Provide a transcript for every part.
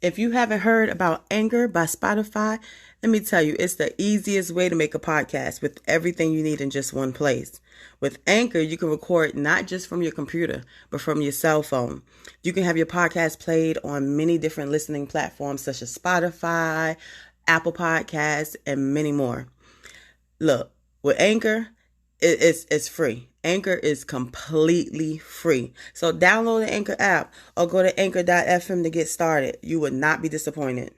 If you haven't heard about Anchor by Spotify, let me tell you, it's the easiest way to make a podcast with everything you need in just one place. With Anchor, you can record not just from your computer, but from your cell phone. You can have your podcast played on many different listening platforms such as Spotify, Apple Podcasts, and many more. Look, with Anchor, it's free. Anchor is completely free. So download the Anchor app or go to anchor.fm to get started. You would not be disappointed.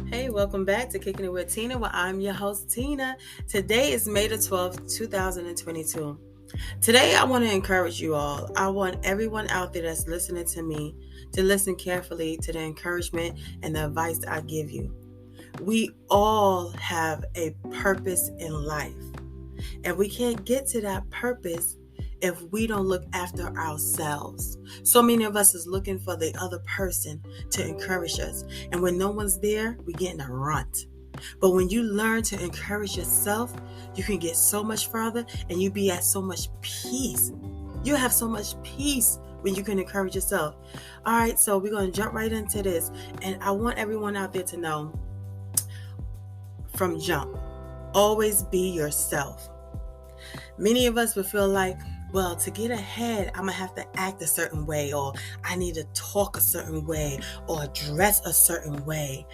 Hey, welcome back to Kicking It with Tina, where I'm your host, Tina. Today is May the 12th, 2022. Today, I want to encourage you all. I want everyone out there that's listening to me to listen carefully to the encouragement and the advice I give you. We all have a purpose in life, and we can't get to that purpose if we don't look after ourselves. So many of us is looking for the other person to encourage us, and when no one's there, we get in a rut. But when you learn to encourage yourself, you can get so much further and you be at so much peace. You have so much peace when you can encourage yourself. All right, so we're going to jump right into this. And I want everyone out there to know from jump, always be yourself. Many of us would feel like, well, to get ahead, I'm going to have to act a certain way, or I need to talk a certain way, or dress a certain way.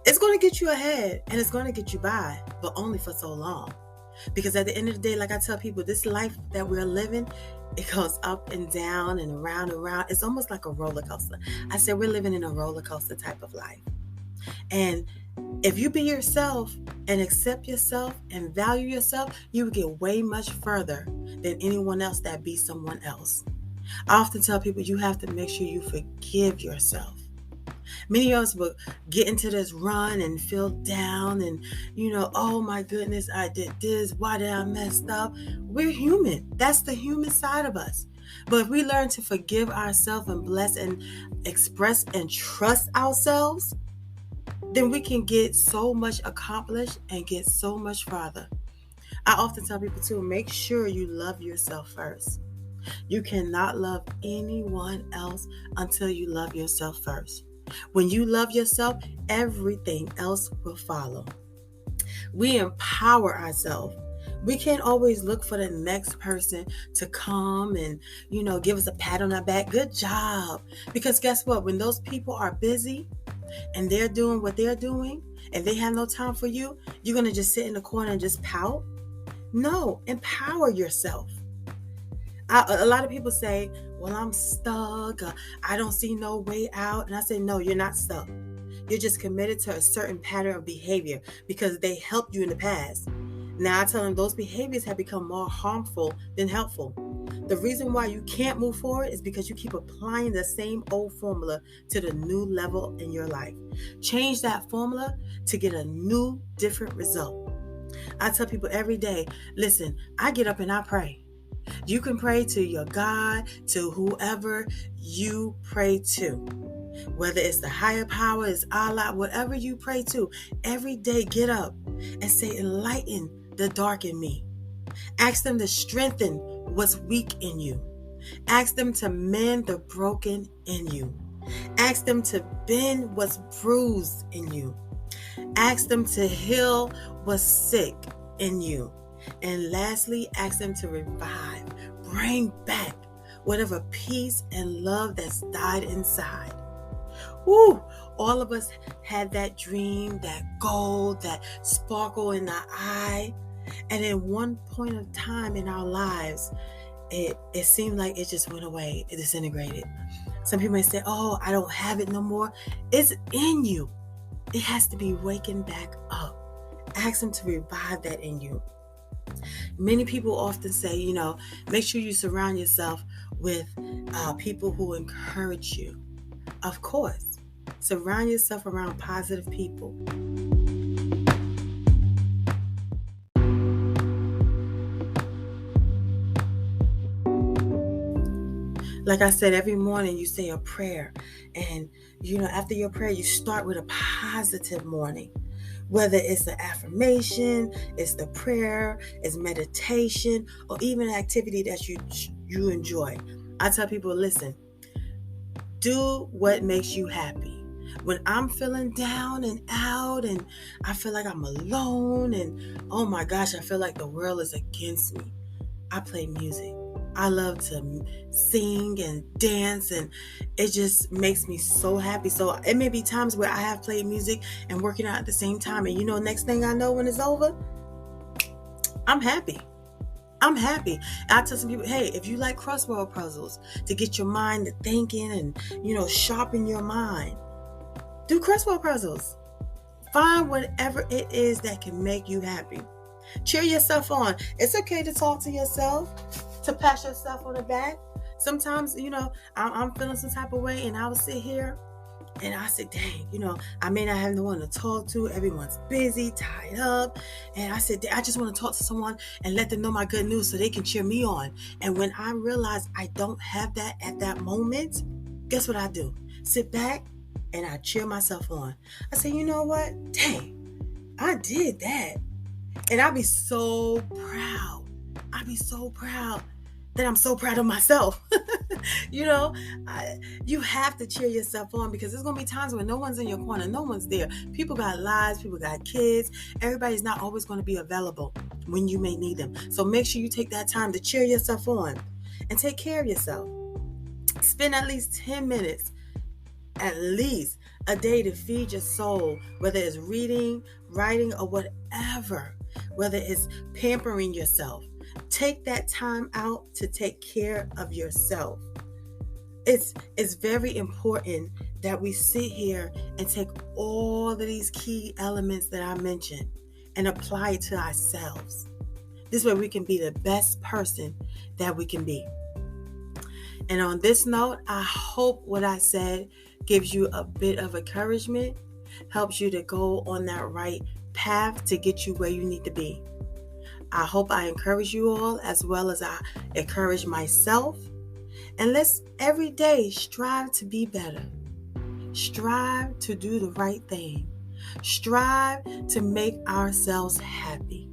It's going to get you ahead and it's going to get you by, but only for so long. Because at the end of the day, like I tell people, this life that we're living, it goes up and down and around and around. It's almost like a roller coaster. I said we're living in a roller coaster type of life. And if you be yourself and accept yourself and value yourself, you will get way much further than anyone else that be someone else. I often tell people you have to make sure you forgive yourself. Many of us will get into this run and feel down and, oh my goodness, I did this. Why did I mess up? We're human. That's the human side of us. But if we learn to forgive ourselves and bless and express and trust ourselves, then we can get so much accomplished and get so much farther. I often tell people too, make sure you love yourself first. You cannot love anyone else until you love yourself first. When you love yourself, everything else will follow. We empower ourselves. We can't always look for the next person to come and, give us a pat on our back. Good job. Because guess what? When those people are busy and they're doing what they're doing and they have no time for you, you're going to just sit in the corner and just pout? No, empower yourself. A lot of people say, well, I'm stuck. I don't see no way out. And I say, no, you're not stuck. You're just committed to a certain pattern of behavior because they helped you in the past. Now I tell them those behaviors have become more harmful than helpful. The reason why you can't move forward is because you keep applying the same old formula to the new level in your life. Change that formula to get a new, different result. I tell people every day, listen, I get up and I pray. You can pray to your God, to whoever you pray to. Whether it's the higher power, it's Allah, whatever you pray to. Every day get up and say, enlighten the dark in me. Ask them to strengthen what's weak in you. Ask them to mend the broken in you. Ask them to bend what's bruised in you. Ask them to heal what's sick in you. And lastly, ask them to revive, bring back whatever peace and love that's died inside. Woo! All of us had that dream, that goal, that sparkle in the eye. And at one point of time in our lives, it seemed like it just went away. It disintegrated. Some people may say, oh, I don't have it no more. It's in you. It has to be waking back up. Ask them to revive that in you. Many people often say, make sure you surround yourself with people who encourage you. Of course, surround yourself around positive people. Like I said, every morning you say a prayer. And, after your prayer, you start with a positive morning. Whether it's the affirmation, it's the prayer, it's meditation, or even an activity that you enjoy. I tell people, listen, do what makes you happy. When I'm feeling down and out and I feel like I'm alone and oh my gosh, I feel like the world is against me, I play music. I love to sing and dance, and it just makes me so happy. So it may be times where I have played music and working out at the same time, and next thing I know, when it's over, I'm happy. I'm happy. I tell some people, hey, if you like crossword puzzles to get your mind to thinking and sharpen your mind, do crossword puzzles. Find whatever it is that can make you happy. Cheer yourself on. It's okay to talk to yourself, to pat yourself on the back. Sometimes, I'm feeling some type of way, and I will sit here and I said, dang, I may not have no one to talk to. Everyone's busy, tied up. And I said, I just want to talk to someone and let them know my good news so they can cheer me on. And when I realize I don't have that at that moment, guess what I do? Sit back and I cheer myself on. I say, you know what? Dang, I did that. And I'll be so proud. I'll be so proud that I'm so proud of myself. You have to cheer yourself on, because there's going to be times when no one's in your corner. No one's there. People got lives. People got kids. Everybody's not always going to be available when you may need them. So make sure you take that time to cheer yourself on and take care of yourself. Spend at least 10 minutes, at least a day, to feed your soul, whether it's reading, writing, or whatever, whether it's pampering yourself. Take that time out to take care of yourself. It's very important that we sit here and take all of these key elements that I mentioned and apply it to ourselves. This way we can be the best person that we can be. And on this note, I hope what I said gives you a bit of encouragement, helps you to go on that right path to get you where you need to be. I hope I encourage you all as well as I encourage myself. And let's every day strive to be better. Strive to do the right thing. Strive to make ourselves happy.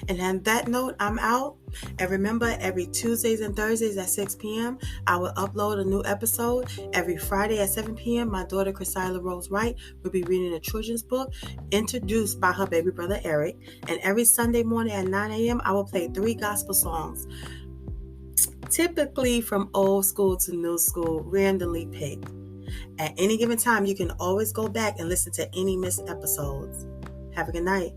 And on that note, I'm out. And remember, every Tuesdays and Thursdays at 6 p.m., I will upload a new episode. Every Friday at 7 p.m., my daughter, Chrisila Rose Wright, will be reading a children's book introduced by her baby brother, Eric. And every Sunday morning at 9 a.m., I will play 3 gospel songs, typically from old school to new school, randomly picked. At any given time, you can always go back and listen to any missed episodes. Have a good night.